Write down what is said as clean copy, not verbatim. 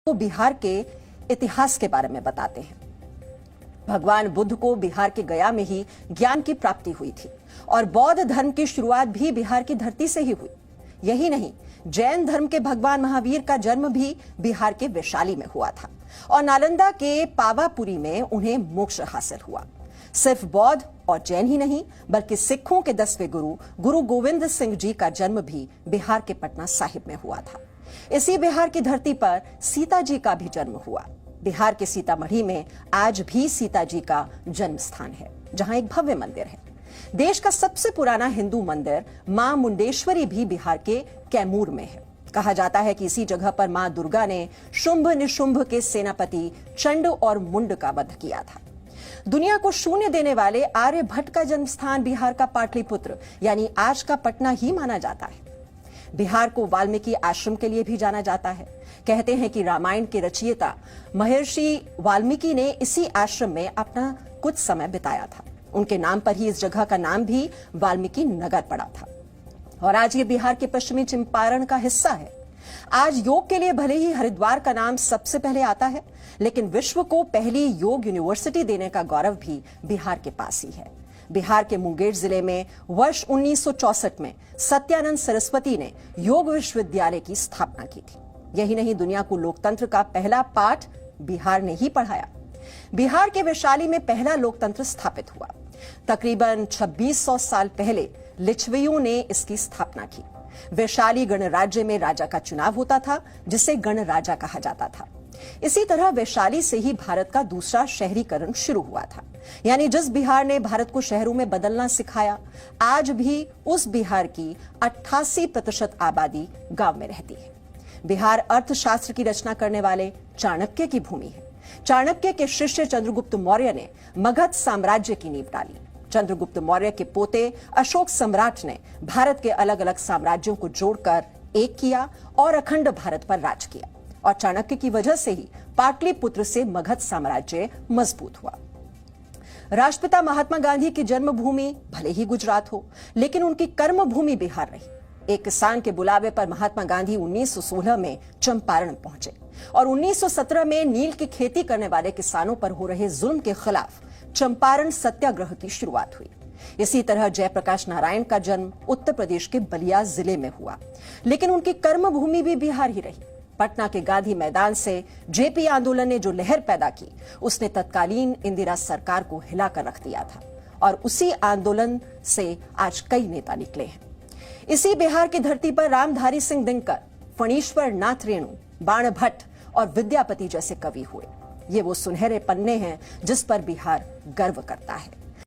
को बिहार के इतिहास के बारे में बताते हैं। भगवान बुद्ध को बिहार के गया में ही ज्ञान की प्राप्ति हुई थी और बौद्ध धर्म की शुरुआत भी बिहार की धरती से ही हुई। यही नहीं, जैन धर्म के भगवान महावीर का जन्म भी बिहार के वैशाली में हुआ था और नालंदा के पावापुरी में उन्हें मोक्ष हासिल हुआ। सिर्फ बौद्ध और जैन ही नहीं, बल्कि सिखों के 10वें गुरु गोविंद सिंह जी का जन्म भी बिहार के पटना साहिब में हुआ था। इसी बिहार की धरती पर सीता जी का भी जन्म हुआ। बिहार के सीतामढ़ी में आज भी सीता जी का जन्म स्थान है, जहां एक भव्य मंदिर है। देश का सबसे पुराना हिंदू मंदिर मां मुंडेश्वरी भी बिहार के कैमूर में है। कहा जाता है कि इसी जगह पर मां दुर्गा ने शुंभ निशुंभ के सेनापति चंड और मुंड का वध किया था। दुनिया को शून्य देने वाले आर्यभट्ट का जन्म स्थान बिहार का पाटलिपुत्र यानी आज का पटना ही माना जाता है। बिहार को वाल्मीकि आश्रम के लिए भी जाना जाता है। कहते हैं कि रामायण के रचयिता महर्षि वाल्मीकि ने इसी आश्रम में अपना कुछ समय बिताया था। उनके नाम पर ही इस जगह का नाम भी वाल्मीकि नगर पड़ा था और आज ये बिहार के पश्चिमी चंपारण का हिस्सा है। आज योग के लिए भले ही हरिद्वार का नाम सबसे पहले आता है, लेकिन विश्व को पहली योग यूनिवर्सिटी देने का गौरव भी बिहार के पास ही है। बिहार के मुंगेर जिले में वर्ष 1964 में सत्यानंद सरस्वती ने योग विश्वविद्यालय की स्थापना की थी। यही नहीं, दुनिया को लोकतंत्र का पहला पाठ बिहार ने ही पढ़ाया। बिहार के वैशाली में पहला लोकतंत्र स्थापित हुआ। तकरीबन 2600 साल पहले लिच्छवियों ने इसकी स्थापना की। वैशाली गणराज्य में राजा का चुनाव होता था, जिसे गणराजा कहा जाता था। इसी तरह वैशाली से ही भारत का दूसरा शहरीकरण शुरू हुआ था। यानी जिस बिहार ने भारत को शहरों में बदलना सिखाया, आज भी उस बिहार की 88% आबादी गांव में रहती है। बिहार अर्थशास्त्र की रचना करने वाले चाणक्य की भूमि है। चाणक्य के शिष्य चंद्रगुप्त मौर्य ने मगध साम्राज्य की नींव डाली। चंद्रगुप्त मौर्य के पोते अशोक सम्राट ने भारत के अलग अलग साम्राज्यों को जोड़कर एक किया और अखंड भारत पर राज किया। और चाणक्य की वजह से ही पाटलिपुत्र से मगध साम्राज्य मजबूत हुआ। राष्ट्रपिता महात्मा गांधी की जन्मभूमि भले ही गुजरात हो, लेकिन उनकी कर्मभूमि बिहार रही। एक किसान के बुलावे पर महात्मा गांधी 1916 में चंपारण पहुंचे और 1917 में नील की खेती करने वाले किसानों पर हो रहे जुल्म के खिलाफ चंपारण सत्याग्रह की शुरुआत हुई। इसी तरह जयप्रकाश नारायण का जन्म उत्तर प्रदेश के बलिया जिले में हुआ, लेकिन उनकी कर्मभूमि भी बिहार ही रही। पटना के गांधी मैदान से जेपी आंदोलन ने जो लहर पैदा की, उसने तत्कालीन इंदिरा सरकार को हिलाकर रख दिया था और उसी आंदोलन से आज कई नेता निकले हैं। इसी बिहार की धरती पर रामधारी सिंह दिनकर, फणीश्वर नाथ रेणु, बाण भट्ट और विद्यापति जैसे कवि हुए। ये वो सुनहरे पन्ने हैं जिस पर बिहार गर्व करता है।